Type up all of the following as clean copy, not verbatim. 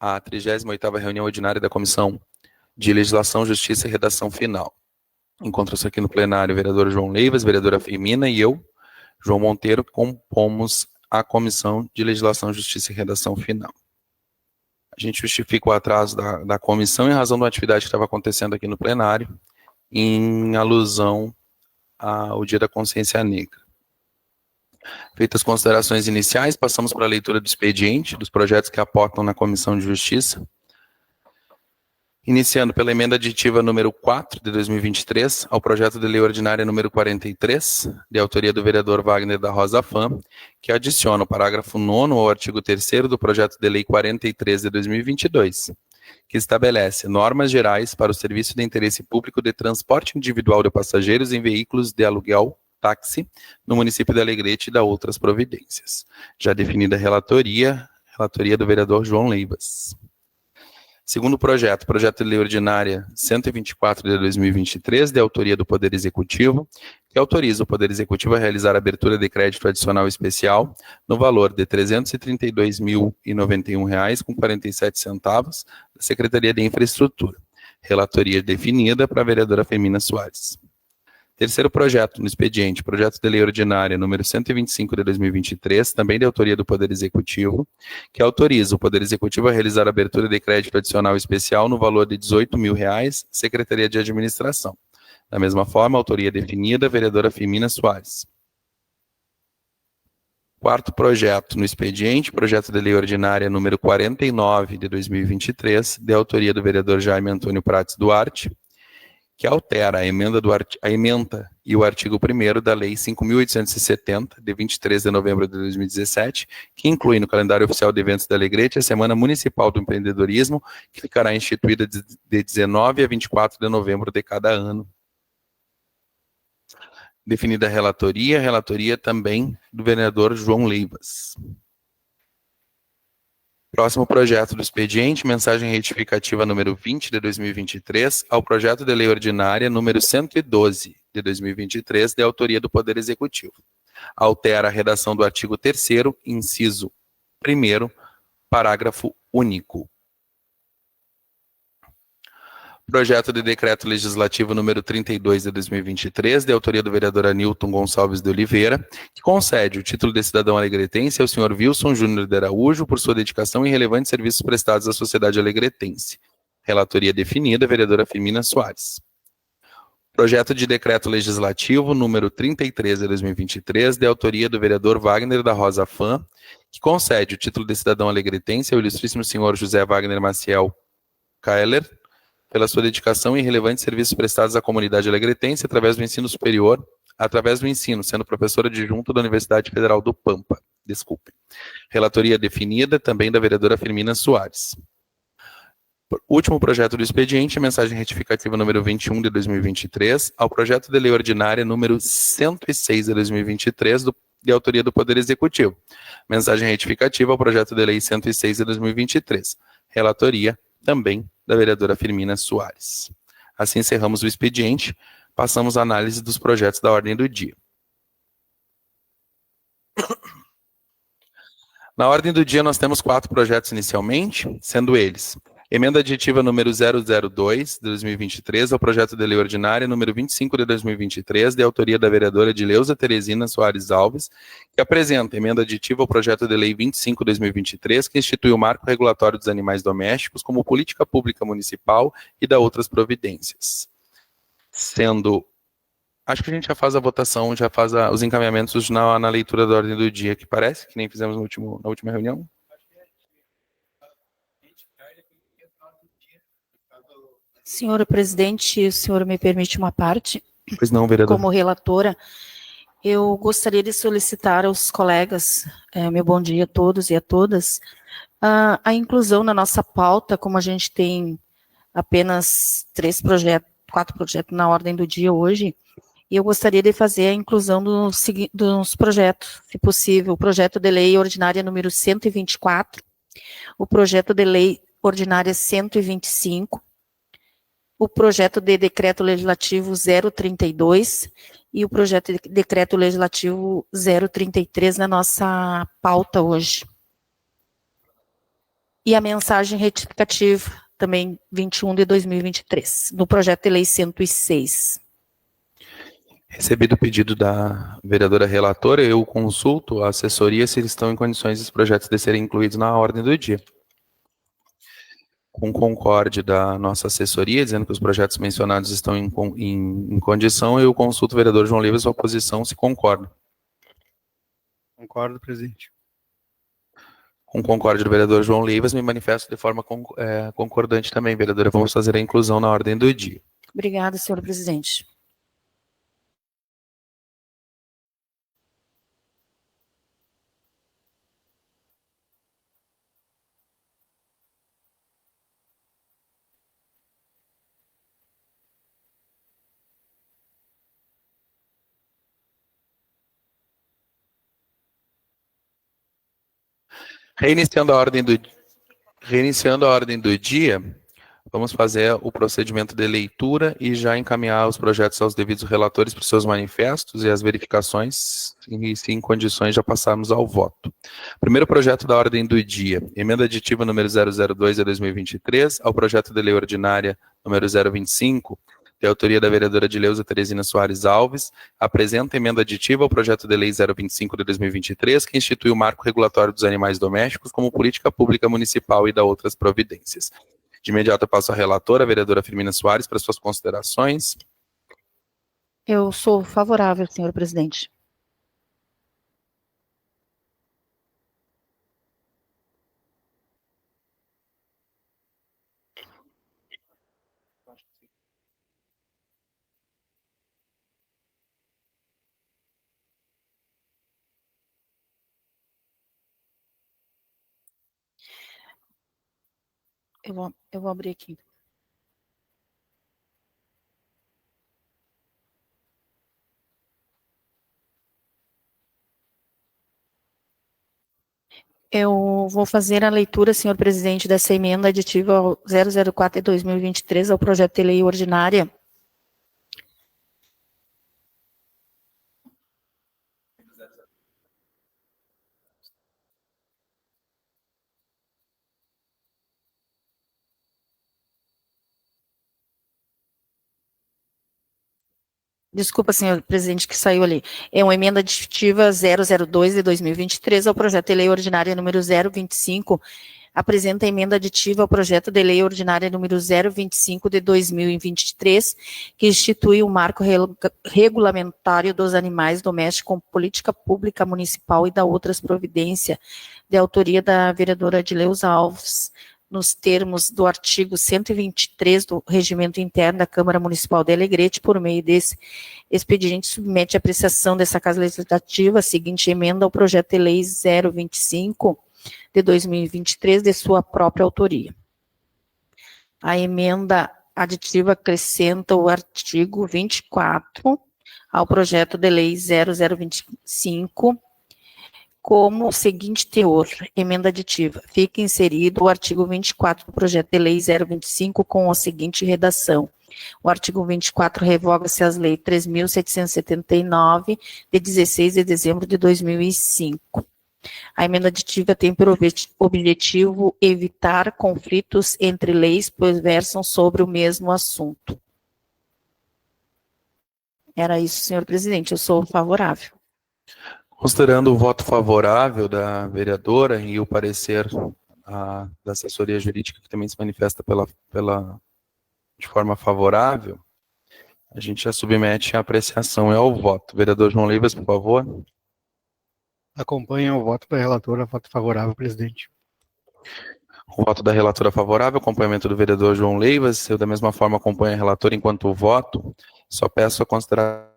a 38ª reunião ordinária da Comissão de Legislação, Justiça e Redação Final. Encontra-se aqui no plenário o vereador João Leivas, vereadora Firmina e eu, João Monteiro, que compomos a Comissão de Legislação, Justiça e Redação Final. A gente justifica o atraso da comissão em razão da atividade que estava acontecendo aqui no plenário, em alusão ao Dia da Consciência Negra. Feitas as considerações iniciais, passamos para a leitura do expediente, dos projetos que aportam na Comissão de Justiça. Iniciando pela emenda aditiva número 4 de 2023, ao projeto de lei ordinária número 43, de autoria do vereador Wagner da Rosa Fam, que adiciona o parágrafo 9º ao artigo 3º do projeto de lei 43 de 2022, que estabelece normas gerais para o serviço de interesse público de transporte individual de passageiros em veículos de aluguel táxi no município de Alegrete e da outras providências. Já definida a relatoria do vereador João Leivas. Segundo projeto de lei ordinária 124 de 2023, de autoria do Poder Executivo, que autoriza o Poder Executivo a realizar a abertura de crédito adicional especial no valor de R$ 332.091,47 da Secretaria de Infraestrutura. Relatoria definida para a vereadora Firmina Soares. Terceiro projeto no expediente, projeto de lei ordinária número 125 de 2023, também de autoria do Poder Executivo, que autoriza o Poder Executivo a realizar a abertura de crédito adicional especial no valor de R$ 18.000, Secretaria de Administração. Da mesma forma, autoria definida, vereadora Firmina Soares. Quarto projeto no expediente, projeto de lei ordinária número 49 de 2023, de autoria do vereador Jaime Antônio Prates Duarte, que altera a emenda e o artigo 1º da Lei 5.870, de 23 de novembro de 2017, que inclui no calendário oficial de eventos da Alegrete a Semana Municipal do Empreendedorismo, que ficará instituída de 19 a 24 de novembro de cada ano. Definida a relatoria também do vereador João Leivas. Próximo projeto do expediente, mensagem retificativa número 20 de 2023, ao projeto de lei ordinária número 112 de 2023, de autoria do Poder Executivo. Altera a redação do artigo 3º, inciso 1º, parágrafo único. Projeto de decreto legislativo número 32 de 2023, de autoria do vereador Anilton Gonçalves de Oliveira, que concede o título de cidadão alegretense ao senhor Wilson Júnior de Araújo por sua dedicação e relevantes serviços prestados à sociedade alegretense. Relatoria definida, vereadora Firmina Soares. Projeto de decreto legislativo número 33 de 2023, de autoria do vereador Wagner da Rosa Fam, que concede o título de cidadão alegretense ao ilustríssimo senhor José Wagner Maciel Kaeler, pela sua dedicação e relevantes serviços prestados à comunidade alegretense através do ensino superior, sendo professora adjunta da Universidade Federal do Pampa. Relatoria definida, também da vereadora Firmina Soares. Último projeto do expediente, mensagem retificativa número 21 de 2023, ao projeto de lei ordinária número 106 de 2023, de autoria do Poder Executivo. Mensagem retificativa ao projeto de lei 106 de 2023. Relatoria também da vereadora Firmina Soares. Assim encerramos o expediente, passamos à análise dos projetos da ordem do dia. Na ordem do dia nós temos 4 projetos inicialmente, sendo eles: emenda aditiva número 002 de 2023 ao projeto de lei ordinária número 25 de 2023, de autoria da vereadora Dileuza Teresina Soares Alves, que apresenta emenda aditiva ao projeto de lei 25 de 2023, que institui o marco regulatório dos animais domésticos como política pública municipal e da outras providências. Acho que a gente já faz a votação, já faz os encaminhamentos na leitura da ordem do dia, que parece, que nem fizemos na última reunião. Senhora presidente, o senhor me permite uma parte? Pois não, vereador. Como relatora, eu gostaria de solicitar aos colegas, meu bom dia a todos e a todas, a inclusão na nossa pauta, como a gente tem apenas 4 projetos na ordem do dia hoje, e eu gostaria de fazer a inclusão dos projetos, se possível, o projeto de lei ordinária número 124, o projeto de lei ordinária 125, o projeto de decreto legislativo 032 e o projeto de decreto legislativo 033 na nossa pauta hoje. E a mensagem retificativa, também 21 de 2023, no projeto de lei 106. Recebido o pedido da vereadora relatora, eu consulto a assessoria se eles estão em condições dos projetos de serem incluídos na ordem do dia. Com concorde da nossa assessoria, dizendo que os projetos mencionados estão em condição, eu consulto o vereador João Leivas, sua posição, se concorda. Concordo, presidente. Com concorde do vereador João Leivas, me manifesto de forma concordante também, vereadora. Vamos fazer a inclusão na ordem do dia. Obrigada, senhor presidente. Reiniciando a ordem do dia, vamos fazer o procedimento de leitura e já encaminhar os projetos aos devidos relatores para os seus manifestos e as verificações, e se em condições já passarmos ao voto. Primeiro projeto da ordem do dia, emenda aditiva número 002 de 2023, ao projeto de lei ordinária número 025, de autoria da vereadora Dileuza Teresina Soares Alves, apresenta emenda aditiva ao projeto de lei 025 de 2023, que institui o marco regulatório dos animais domésticos como política pública municipal e da outras providências. De imediato eu passo à relatora, a vereadora Firmina Soares, para suas considerações. Eu sou favorável, senhor presidente. Eu vou abrir aqui. Eu vou fazer a leitura, senhor presidente, dessa emenda aditiva ao 004 de 2023 ao projeto de lei ordinária. Desculpa, senhor presidente, que saiu ali. É uma emenda aditiva 002 de 2023 ao projeto de lei ordinária número 025, apresenta a emenda aditiva ao projeto de lei ordinária número 025 de 2023, que institui o marco regulamentário dos animais domésticos como política pública municipal e da outras providências, de autoria da vereadora Dileuza Alves, nos termos do artigo 123 do Regimento Interno da Câmara Municipal de Alegrete, por meio desse expediente, submete à apreciação dessa Casa Legislativa a seguinte emenda ao projeto de lei 025 de 2023, de sua própria autoria. A emenda aditiva acrescenta o artigo 24 ao projeto de lei 0025, como o seguinte teor, emenda aditiva, fica inserido o artigo 24 do projeto de lei 025 com a seguinte redação. O artigo 24 revoga-se as leis 3.779, de 16 de dezembro de 2005. A emenda aditiva tem por objetivo evitar conflitos entre leis, pois versam sobre o mesmo assunto. Era isso, senhor presidente, eu sou favorável. Considerando o voto favorável da vereadora e o parecer da assessoria jurídica, que também se manifesta de forma favorável, a gente já submete a apreciação e ao voto. Vereador João Leivas, por favor. Acompanho o voto da relatora, voto favorável, presidente. O voto da relatora favorável, acompanhamento do vereador João Leivas, eu da mesma forma acompanho a relatora enquanto voto, só peço a consideração.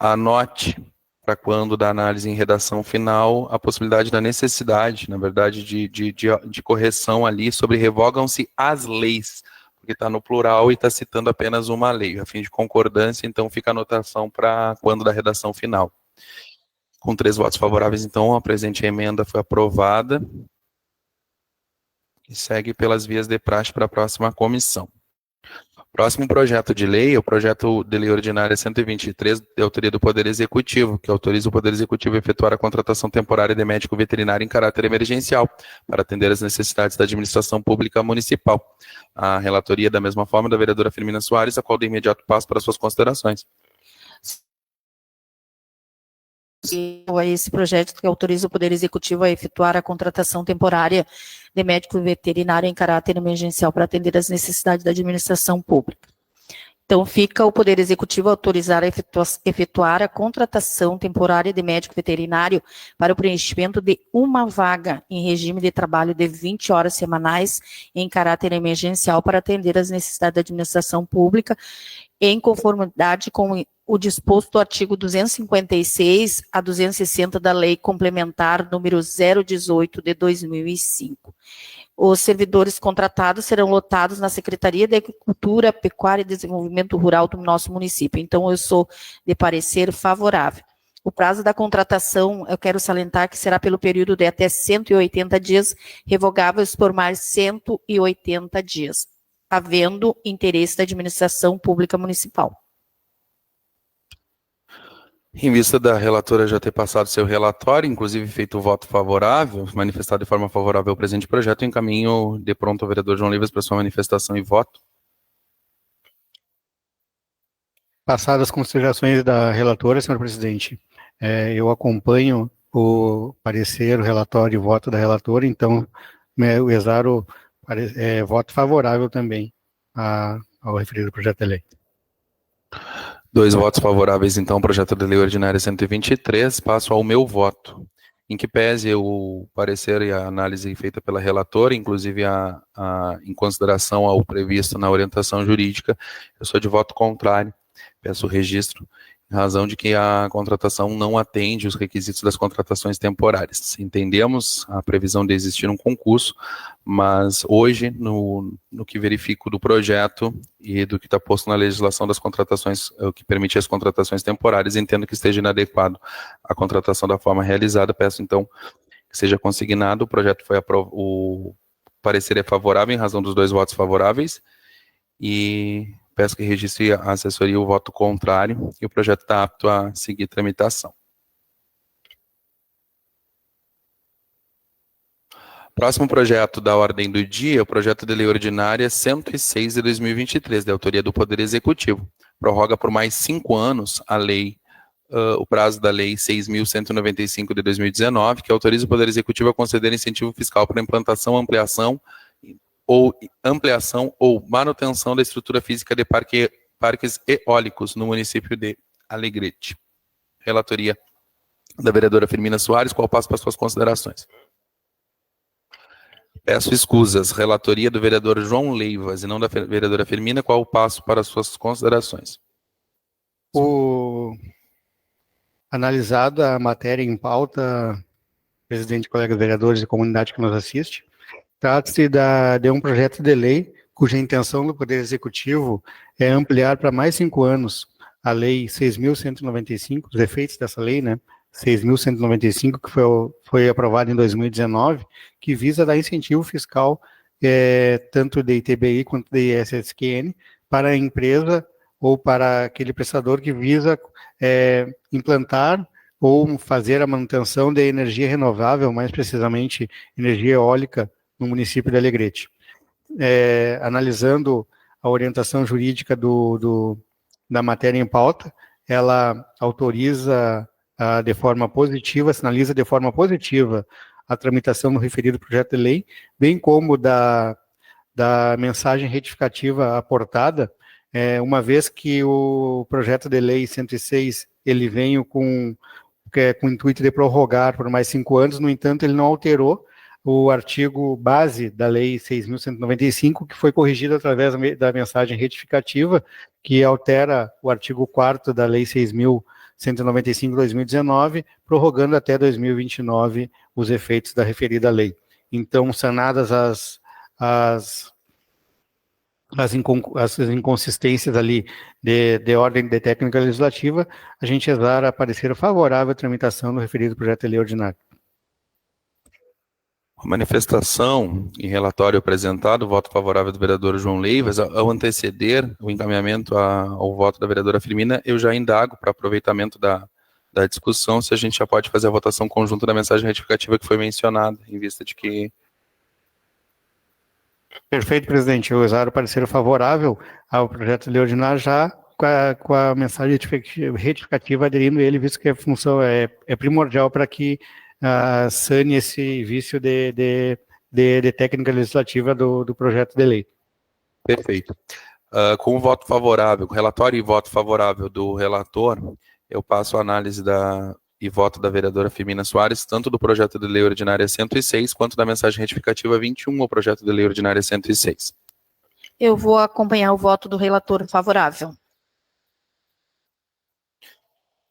Anote, para quando da análise em redação final, a possibilidade da necessidade, na verdade, de correção ali sobre revogam-se as leis, porque está no plural e está citando apenas uma lei, a fim de concordância, então fica a anotação para quando da redação final. Com 3 votos favoráveis, então, a presente emenda foi aprovada e segue pelas vias de praxe para a próxima comissão. Próximo projeto de lei é o projeto de lei ordinária 123, de autoria do Poder Executivo, que autoriza o Poder Executivo a efetuar a contratação temporária de médico veterinário em caráter emergencial, para atender às necessidades da administração pública municipal. A relatoria, da mesma forma, da vereadora Firmina Soares, a qual de imediato passo para suas considerações. Esse projeto que autoriza o Poder Executivo a efetuar a contratação temporária de médico veterinário em caráter emergencial para atender às necessidades da administração pública. Então, fica o Poder Executivo autorizar a efetuar a contratação temporária de médico veterinário para o preenchimento de uma vaga em regime de trabalho de 20 horas semanais em caráter emergencial para atender às necessidades da administração pública, em conformidade com o disposto do artigo 256 a 260 da Lei Complementar número 018 de 2005. Os servidores contratados serão lotados na Secretaria de Agricultura, Pecuária e Desenvolvimento Rural do nosso município. Então, eu sou de parecer favorável. O prazo da contratação, eu quero salientar que será pelo período de até 180 dias, revogáveis por mais 180 dias, havendo interesse da administração pública municipal. Em vista da relatora já ter passado seu relatório, inclusive feito o voto favorável, manifestado de forma favorável ao presente projeto, encaminho de pronto ao vereador João Livas para sua manifestação e voto. Passadas as considerações da relatora, senhor presidente, eu acompanho o parecer, o relatório e o voto da relatora, então eu exaro voto favorável também ao referido projeto de lei. 2 votos favoráveis, então, ao projeto de lei ordinária 123, passo ao meu voto. Em que pese o parecer e a análise feita pela relatora, inclusive em consideração ao previsto na orientação jurídica, eu sou de voto contrário. Peço o registro, em razão de que a contratação não atende os requisitos das contratações temporárias. Entendemos a previsão de existir um concurso, mas hoje, no que verifico do projeto e do que está posto na legislação das contratações, o que permite as contratações temporárias, entendo que esteja inadequado a contratação da forma realizada. Peço, então, que seja consignado. O projeto foi aprovado, o parecer é favorável em razão dos 2 votos favoráveis e peço que registre a assessoria o voto contrário e o projeto está apto a seguir tramitação. Próximo projeto da ordem do dia é o projeto de lei ordinária 106 de 2023, de autoria do Poder Executivo. Prorroga por mais 5 anos a lei, o prazo da lei 6.195 de 2019, que autoriza o Poder Executivo a conceder incentivo fiscal para implantação, ampliação ou manutenção da estrutura física de parques eólicos no município de Alegrete. Relatoria da vereadora Firmina Soares, qual passo para as suas considerações. Peço escusas. Relatoria do vereador João Leivas e não da vereadora Firmina, qual passo para as suas considerações. Analisada a matéria em pauta, presidente, colegas vereadores e comunidade que nos assiste, trata-se de um projeto de lei cuja intenção do Poder Executivo é ampliar para mais 5 anos a Lei 6.195, os efeitos dessa lei, né? 6.195, que foi aprovada em 2019, que visa dar incentivo fiscal, tanto de ITBI quanto de ISSQN, para a empresa ou para aquele prestador que visa implantar ou fazer a manutenção de energia renovável, mais precisamente energia eólica, no município de Alegrete. Analisando a orientação jurídica da matéria em pauta, ela autoriza de forma positiva, sinaliza de forma positiva a tramitação do referido projeto de lei, bem como da mensagem retificativa aportada, uma vez que o projeto de lei 106, ele veio com o intuito de prorrogar por mais 5 anos, no entanto, ele não alterou o artigo base da Lei 6.195, que foi corrigido através da mensagem retificativa, que altera o artigo 4º da Lei 6.195/2019, prorrogando até 2029 os efeitos da referida lei. Então, sanadas as inconsistências ali de ordem de técnica legislativa, a gente exara parecer favorável à tramitação do referido projeto de lei ordinário. A manifestação e relatório apresentado, voto favorável do vereador João Leivas, ao anteceder o encaminhamento ao voto da vereadora Firmina, eu já indago para aproveitamento da discussão se a gente já pode fazer a votação conjunta da mensagem retificativa que foi mencionada, em vista de que... Perfeito, presidente. Eu usar o parecer favorável ao projeto de lei ordinário já com a mensagem retificativa aderindo ele, visto que a função é primordial para que sane esse vício de técnica legislativa do projeto de lei. Perfeito. Com o voto favorável, relatório e voto favorável do relator, eu passo a análise e voto da vereadora Firmina Soares, tanto do projeto de lei ordinária 106, quanto da mensagem retificativa 21 ao projeto de lei ordinária 106. Eu vou acompanhar o voto do relator favorável.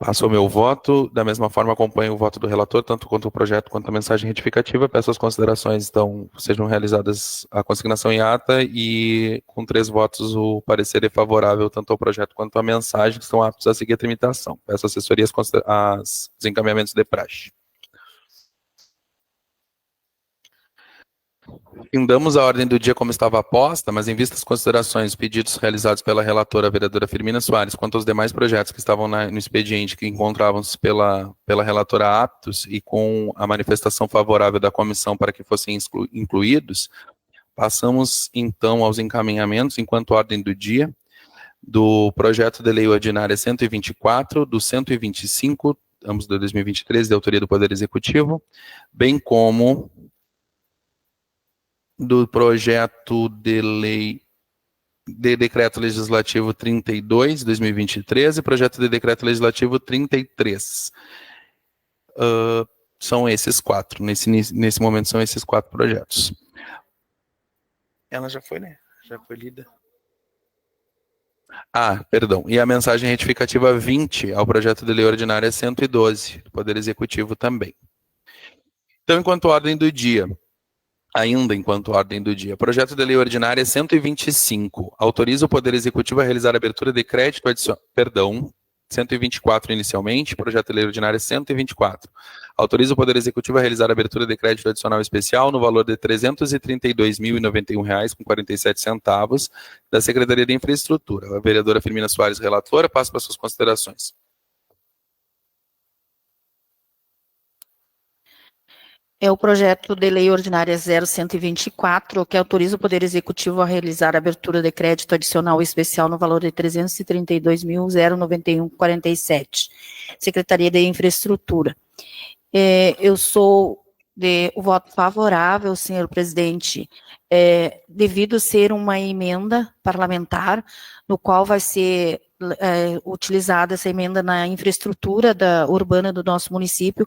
Passo o meu voto, da mesma forma acompanho o voto do relator, tanto quanto o projeto quanto a mensagem retificativa. Peço as considerações, então, sejam realizadas a consignação em ata e, com 3 votos, o parecer é favorável tanto ao projeto quanto à mensagem, que estão aptos a seguir a tramitação. Peço assessoria os encaminhamentos de praxe. Findamos a ordem do dia como estava posta, mas em vista das considerações, pedidos realizados pela relatora, vereadora Firmina Soares, quanto aos demais projetos que estavam no expediente, que encontravam-se pela relatora aptos e com a manifestação favorável da comissão para que fossem incluídos, passamos então aos encaminhamentos, enquanto ordem do dia, do projeto de lei ordinária 124, do 125, ambos de 2023, de autoria do Poder Executivo, bem como do projeto de lei de decreto legislativo 32, 2023, e projeto de decreto legislativo 33. São esses 4, nesse momento são esses 4 projetos. Ela já foi, né? Já foi lida. Perdão. E a mensagem retificativa 20 ao projeto de lei ordinária 112, do Poder Executivo também. Então, enquanto ordem do dia, projeto de lei ordinária 125, autoriza o Poder Executivo a realizar a abertura de crédito adicional, 124 inicialmente, projeto de lei ordinária 124, autoriza o Poder Executivo a realizar a abertura de crédito adicional especial no valor de R$ 332.091,47 da Secretaria de Infraestrutura. A vereadora Firmina Soares, relatora, passo para suas considerações. É o projeto de lei ordinária 0124, que autoriza o Poder Executivo a realizar a abertura de crédito adicional especial no valor de R$ 332.091,47. Secretaria de Infraestrutura. Eu sou o voto favorável, senhor presidente, devido ser uma emenda parlamentar, no qual vai ser utilizada essa emenda na infraestrutura urbana do nosso município.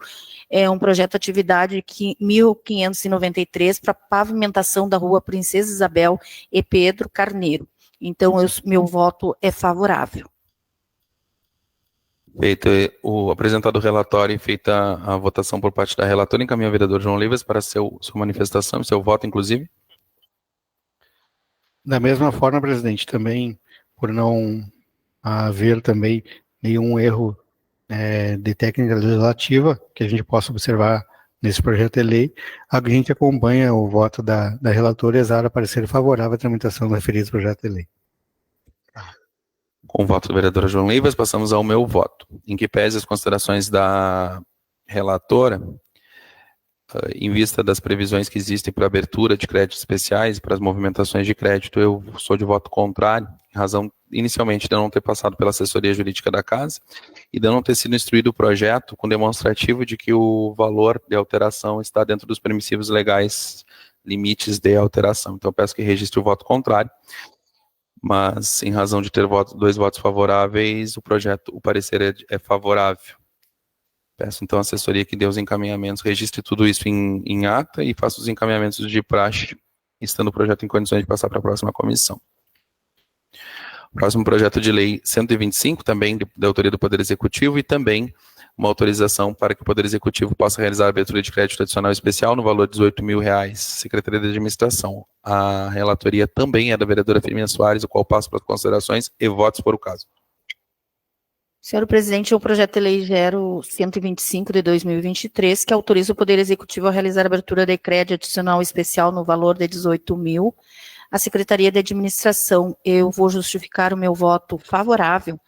É um projeto de atividade 1593 para pavimentação da rua Princesa Isabel e Pedro Carneiro. Então, meu voto é favorável. Feito o apresentado relatório e feita a votação por parte da relatora, encaminha o vereador João Leivas para sua manifestação, seu voto, inclusive. Da mesma forma, presidente, também, por não haver também nenhum erro de técnica legislativa que a gente possa observar nesse projeto de lei, a gente acompanha o voto da relatora e exala parecer favorável à tramitação do referido projeto de lei. Com o voto do vereador João Leivas, passamos ao meu voto, em que pese as considerações da relatora, em vista das previsões que existem para abertura de créditos especiais, para as movimentações de crédito, eu sou de voto contrário, em razão, inicialmente, de não ter passado pela assessoria jurídica da casa e de não ter sido instruído o projeto com demonstrativo de que o valor de alteração está dentro dos permissivos legais, limites de alteração. Então, eu peço que registre o voto contrário, mas, em razão de ter 2 votos favoráveis, o parecer é favorável. Peço, então, à assessoria que dê os encaminhamentos, registre tudo isso em ata e faça os encaminhamentos de praxe, estando o projeto em condições de passar para a próxima comissão. O próximo projeto de lei 125, também da autoria do Poder Executivo, e também uma autorização para que o Poder Executivo possa realizar a abertura de crédito adicional especial no valor de R$ 18.000, Secretaria de Administração. A relatoria também é da vereadora Firmina Soares, o qual passo para as considerações e votos por o caso. Senhor presidente, o projeto de lei 0125 de 2023, que autoriza o Poder Executivo a realizar a abertura de crédito adicional especial no valor de 18 mil, à Secretaria de Administração. Eu vou justificar o meu voto favorável,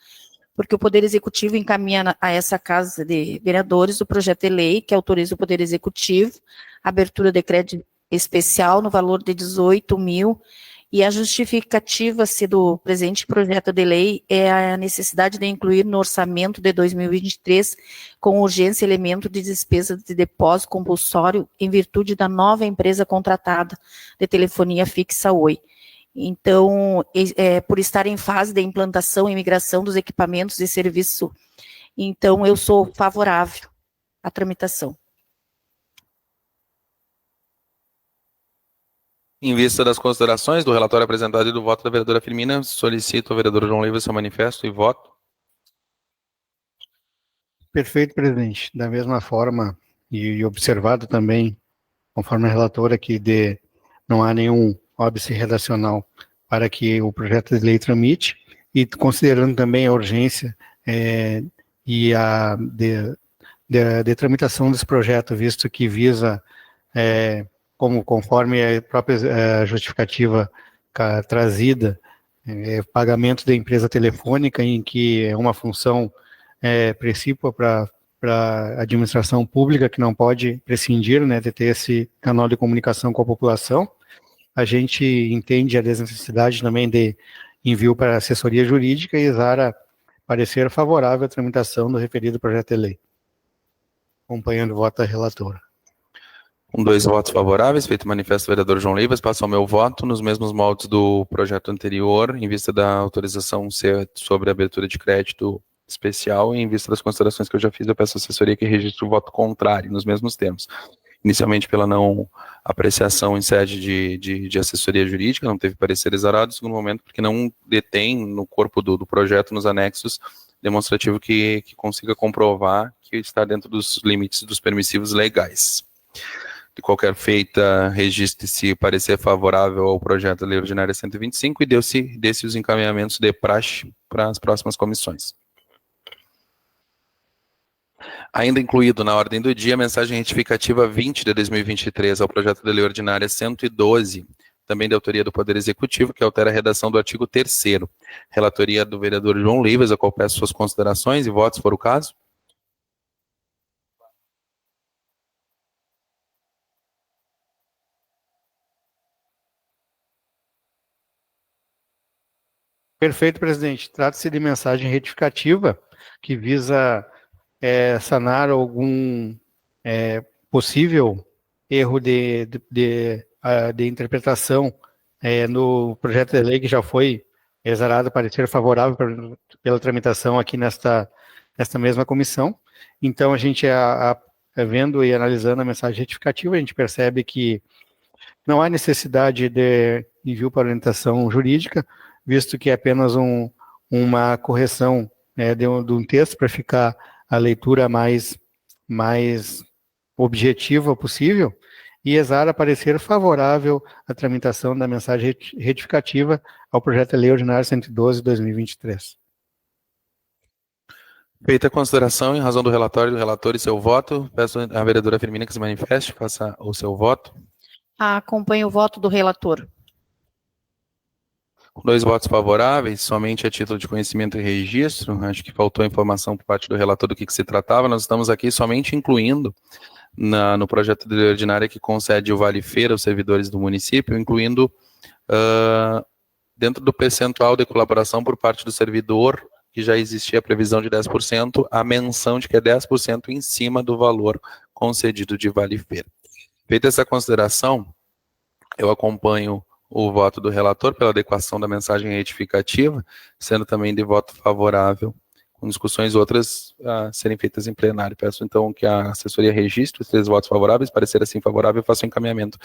porque o Poder Executivo encaminha a essa Casa de Vereadores o projeto de lei que autoriza o Poder Executivo a abertura de crédito especial no valor de 18 mil, e a justificativa-se do presente projeto de lei é a necessidade de incluir no orçamento de 2023, com urgência, elemento de despesa de depósito compulsório em virtude da nova empresa contratada de telefonia fixa Oi. Então, por estar em fase de implantação e migração dos equipamentos de serviço, então eu sou favorável à tramitação. Em vista das considerações do relatório apresentado e do voto da vereadora Firmina, solicito ao vereador João Leiva seu manifesto e voto. Perfeito, presidente. Da mesma forma, e observado também, conforme a relatora, que não há nenhum óbice redacional para que o projeto de lei tramite, e considerando também a urgência e a de tramitação desse projeto, visto que visa, conforme a própria justificativa trazida, pagamento da empresa telefônica, em que é uma função precípua para a administração pública, que não pode prescindir, né, de ter esse canal de comunicação com a população. A gente entende a necessidade também de envio para a assessoria jurídica e exara parecer favorável à tramitação do referido projeto de lei. Acompanhando o voto da relatora. Com 2 votos favoráveis, feito manifesto do vereador João Leivas, passo ao meu voto nos mesmos moldes do projeto anterior, em vista da autorização ser sobre a abertura de crédito especial, e em vista das considerações que eu já fiz, eu peço à assessoria que registre o voto contrário, nos mesmos termos. Inicialmente pela não apreciação em sede de assessoria jurídica, não teve parecer exarado, em segundo momento porque não detém no corpo do projeto, nos anexos, demonstrativo que consiga comprovar que está dentro dos limites dos permissivos legais. De qualquer feita, registre-se parecer favorável ao projeto da Lei Ordinária 125 e dê-se os encaminhamentos de praxe para as próximas comissões. Ainda incluído na ordem do dia, a mensagem retificativa 20 de 2023 ao projeto da Lei Ordinária 112, também de autoria do Poder Executivo, que altera a redação do artigo 3º. Relatoria do vereador João Leivas, a qual peço suas considerações e votos, se for o caso. Perfeito, presidente. Trata-se de mensagem retificativa que visa sanar algum possível erro de interpretação no projeto de lei que já foi exarado parecer favorável pela tramitação aqui nesta mesma comissão. Então, a gente, vendo e analisando a mensagem retificativa, a gente percebe que não há necessidade de envio para orientação jurídica, visto que é apenas uma correção de um texto para ficar a leitura mais objetiva possível, e exara parecer favorável à tramitação da mensagem retificativa ao projeto de lei ordinário 112 de 2023. Feita a consideração, em razão do relatório do relator e seu voto, peço à vereadora Firmina que se manifeste, faça o seu voto. Acompanho o voto do relator. Com 2 votos favoráveis, somente a título de conhecimento e registro, acho que faltou informação por parte do relator do que se tratava, nós estamos aqui somente incluindo no projeto de lei ordinária que concede o vale-feira aos servidores do município, incluindo dentro do percentual de colaboração por parte do servidor, que já existia a previsão de 10%, a menção de que é 10% em cima do valor concedido de vale-feira. Feita essa consideração, eu acompanho o voto do relator pela adequação da mensagem retificativa, sendo também de voto favorável, com discussões outras a serem feitas em plenário. Peço então que a assessoria registre os 3 votos favoráveis, parecer assim favorável, faça o encaminhamento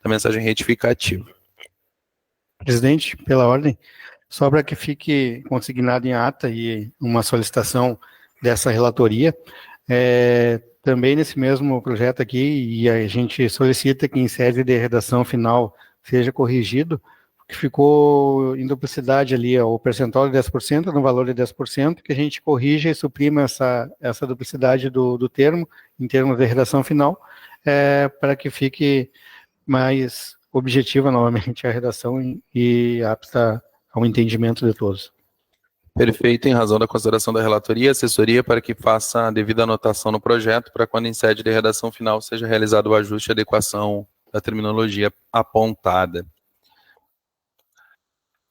da mensagem retificativa. Presidente, pela ordem, só para que fique consignado em ata e uma solicitação dessa relatoria, também nesse mesmo projeto aqui, e a gente solicita que em sede de redação final seja corrigido, que ficou em duplicidade ali, o percentual de 10% no valor de 10%, que a gente corrija e suprima essa duplicidade do termo, em termos de redação final, para que fique mais objetiva novamente a redação e apta ao entendimento de todos. Perfeito, em razão da consideração da relatoria, assessoria para que faça a devida anotação no projeto, para quando em sede de redação final seja realizado o ajuste e adequação da terminologia apontada.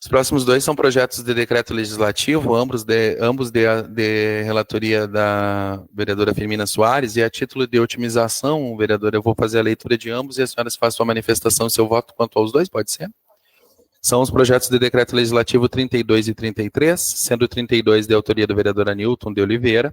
Os próximos dois são projetos de decreto legislativo, ambos de relatoria da vereadora Firmina Soares, e a título de otimização, vereadora, eu vou fazer a leitura de ambos e a senhora faz sua manifestação e seu voto quanto aos dois, pode ser? São os projetos de decreto legislativo 32 e 33, sendo o 32 de autoria do vereador Anilton de Oliveira,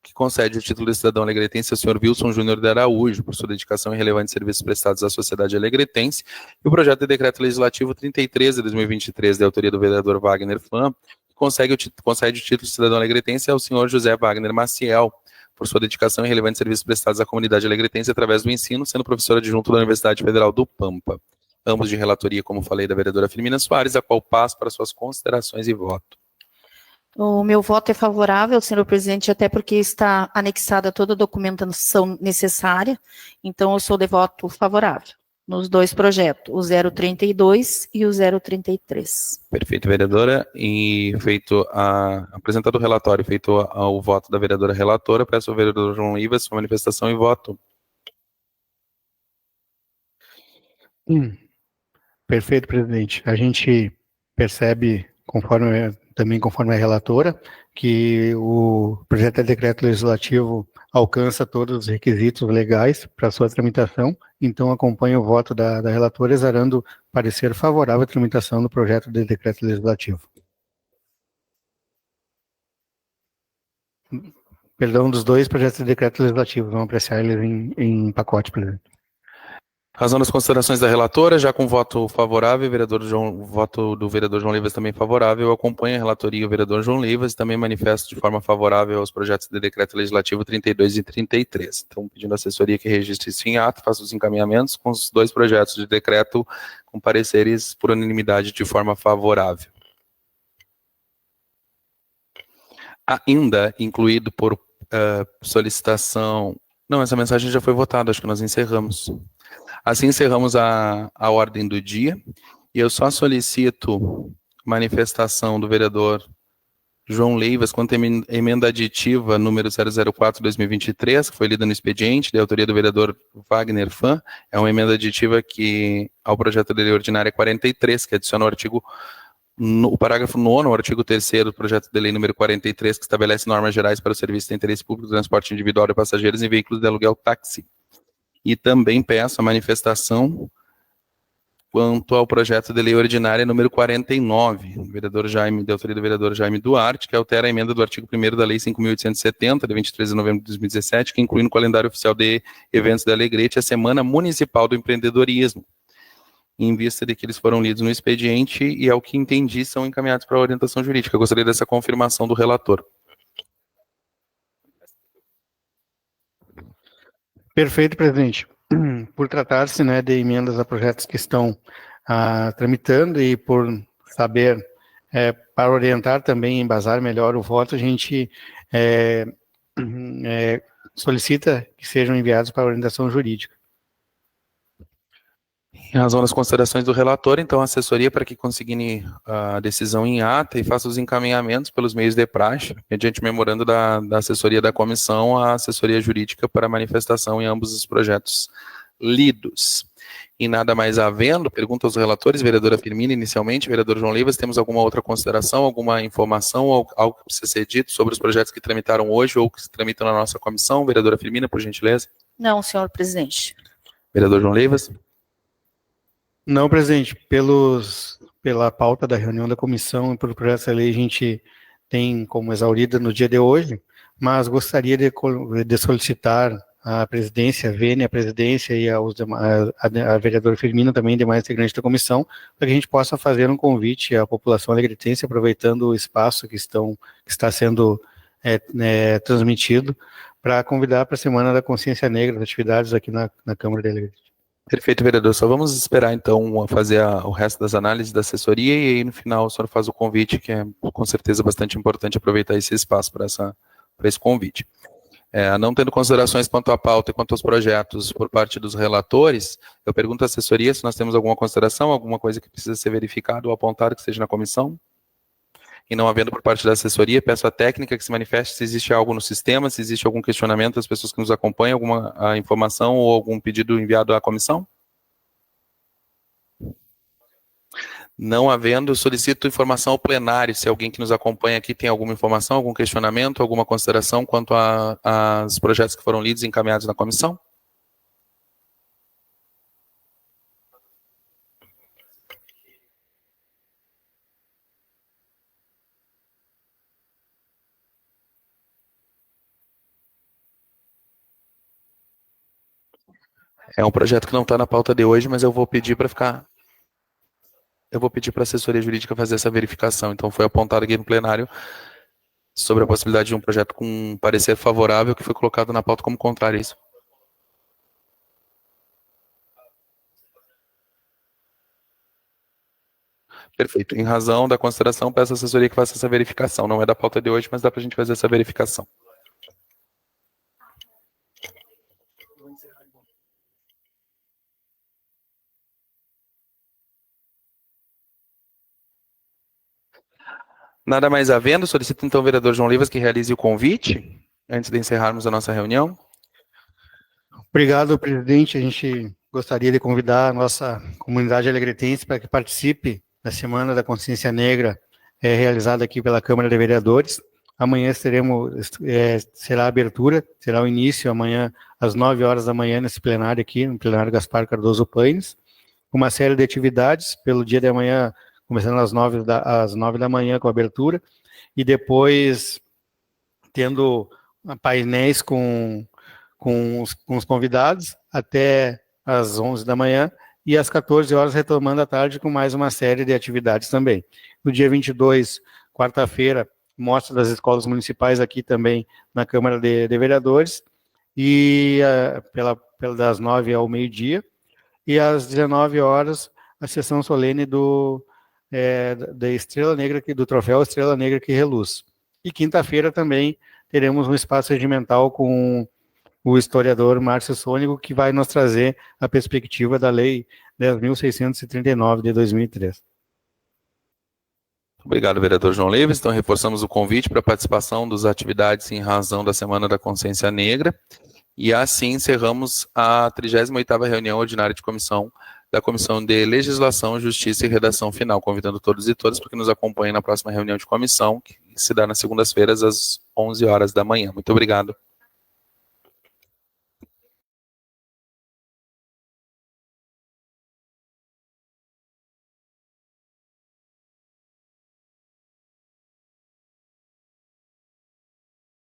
que concede o título de cidadão alegretense ao senhor Wilson Júnior de Araújo, por sua dedicação em relevantes serviços prestados à sociedade alegretense, e o projeto de decreto legislativo 33 de 2023, de autoria do vereador Wagner Fam, que concede o título de cidadão alegretense ao senhor José Wagner Maciel, por sua dedicação em relevantes serviços prestados à comunidade alegretense através do ensino, sendo professor adjunto da Universidade Federal do Pampa. Ambos de relatoria, como falei, da vereadora Firmina Soares, a qual passo para suas considerações e voto. O meu voto é favorável, senhor presidente, até porque está anexada toda a documentação necessária, então eu sou de voto favorável nos dois projetos, o 032 e o 033. Perfeito, vereadora. E apresentado o relatório, feito o voto da vereadora relatora, peço ao vereador João Livas sua manifestação e voto. Perfeito, presidente. A gente percebe, também conforme a relatora, que o projeto de decreto legislativo alcança todos os requisitos legais para sua tramitação, então acompanho o voto da relatora, exarando parecer favorável à tramitação do projeto de decreto legislativo. Perdão, dos dois projetos de decreto legislativo, vamos apreciar eles em pacote, presidente. Razão das considerações da relatora, já com voto favorável, voto do vereador João Livas também favorável, acompanha a relatoria o vereador João Livas e também manifesto de forma favorável aos projetos de decreto legislativo 32 e 33. Então, pedindo à assessoria que registre isso em ato, faça os encaminhamentos com os dois projetos de decreto com pareceres por unanimidade de forma favorável. Ainda incluído por solicitação... Não, essa mensagem já foi votada, acho que nós encerramos. Assim encerramos a ordem do dia, e eu só solicito manifestação do vereador João Leivas quanto à emenda aditiva número 004/2023, que foi lida no expediente, de autoria do vereador Wagner Fam. É uma emenda aditiva ao projeto de lei ordinária 43, que adiciona o parágrafo 9º, o artigo 3º do projeto de lei número 43, que estabelece normas gerais para o serviço de interesse público de transporte individual de passageiros em veículos de aluguel táxi. E também peço a manifestação quanto ao projeto de lei ordinária número 49, de autoria do vereador Jaime Duarte, que altera a emenda do artigo 1º da lei 5.870, de 23 de novembro de 2017, que inclui no calendário oficial de eventos da Alegrete a Semana Municipal do Empreendedorismo, em vista de que eles foram lidos no expediente e, ao que entendi, são encaminhados para a orientação jurídica. Eu gostaria dessa confirmação do relator. Perfeito, presidente. Por tratar-se, né, de emendas a projetos que estão tramitando e por saber, para orientar também, embasar melhor o voto, a gente solicita que sejam enviados para a orientação jurídica. Em razão das considerações do relator, então, a assessoria para que consigne a decisão em ata e faça os encaminhamentos pelos meios de praxe, mediante memorando da assessoria da comissão, à assessoria jurídica para manifestação em ambos os projetos lidos. E nada mais havendo, pergunto aos relatores, vereadora Firmina, inicialmente, vereador João Livas, temos alguma outra consideração, alguma informação, ou algo que precisa ser dito sobre os projetos que tramitaram hoje ou que se tramitam na nossa comissão? Vereadora Firmina, por gentileza. Não, senhor presidente. Vereador João Livas. Não, presidente, pela pauta da reunião da comissão e pelo projeto da lei, a gente tem como exaurida no dia de hoje, mas gostaria de solicitar à presidência, a presidência e a vereadora Firmina também, demais integrantes da comissão, para que a gente possa fazer um convite à população alegretense, aproveitando o espaço que está sendo transmitido, para convidar para a Semana da Consciência Negra, as atividades aqui na Câmara de Alegrete. Perfeito, vereador. Só vamos esperar, então, fazer o resto das análises da assessoria e aí, no final, o senhor faz o convite, que é, com certeza, bastante importante aproveitar esse espaço para esse convite. Não tendo considerações quanto à pauta e quanto aos projetos por parte dos relatores, eu pergunto à assessoria se nós temos alguma consideração, alguma coisa que precisa ser verificada ou apontada que seja na comissão. E não havendo por parte da assessoria, peço à técnica que se manifeste se existe algo no sistema, se existe algum questionamento das pessoas que nos acompanham, alguma informação ou algum pedido enviado à comissão. Não havendo, solicito informação ao plenário, se alguém que nos acompanha aqui tem alguma informação, algum questionamento, alguma consideração quanto aos projetos que foram lidos e encaminhados na comissão. É um projeto que não está na pauta de hoje, mas eu vou pedir para a assessoria jurídica fazer essa verificação. Então, foi apontado aqui no plenário sobre a possibilidade de um projeto com um parecer favorável que foi colocado na pauta como contrário a isso. Perfeito. Em razão da consideração, peço à assessoria que faça essa verificação. Não é da pauta de hoje, mas dá para a gente fazer essa verificação. Nada mais havendo, solicito então ao vereador João Livas que realize o convite, antes de encerrarmos a nossa reunião. Obrigado, presidente. A gente gostaria de convidar a nossa comunidade alegretense para que participe da Semana da Consciência Negra, realizada aqui pela Câmara de Vereadores. Amanhã será a abertura, será o início, amanhã às 9 horas da manhã, nesse plenário aqui, no plenário Gaspar Cardoso Paines. Uma série de atividades pelo dia de amanhã, começando às 9 da manhã com a abertura, e depois tendo painéis com os convidados até às 11 da manhã, e às 14 horas retomando a tarde com mais uma série de atividades também. No dia 22, quarta-feira, mostra das escolas municipais aqui também na Câmara de Vereadores, e das 9 ao meio-dia, e às 19 horas, a sessão solene da Estrela Negra, do troféu Estrela Negra que Reluz. E quinta-feira também teremos um espaço regimental com o historiador Márcio Sônico, que vai nos trazer a perspectiva da Lei 10.639 de 2003. Obrigado, vereador João Livas. Então, reforçamos o convite para a participação das atividades em razão da Semana da Consciência Negra. E assim encerramos a 38ª reunião ordinária de comissão da Comissão de Legislação, Justiça e Redação Final, convidando todos e todas para que nos acompanhem na próxima reunião de comissão, que se dá nas segundas-feiras às 11 horas da manhã. Muito obrigado.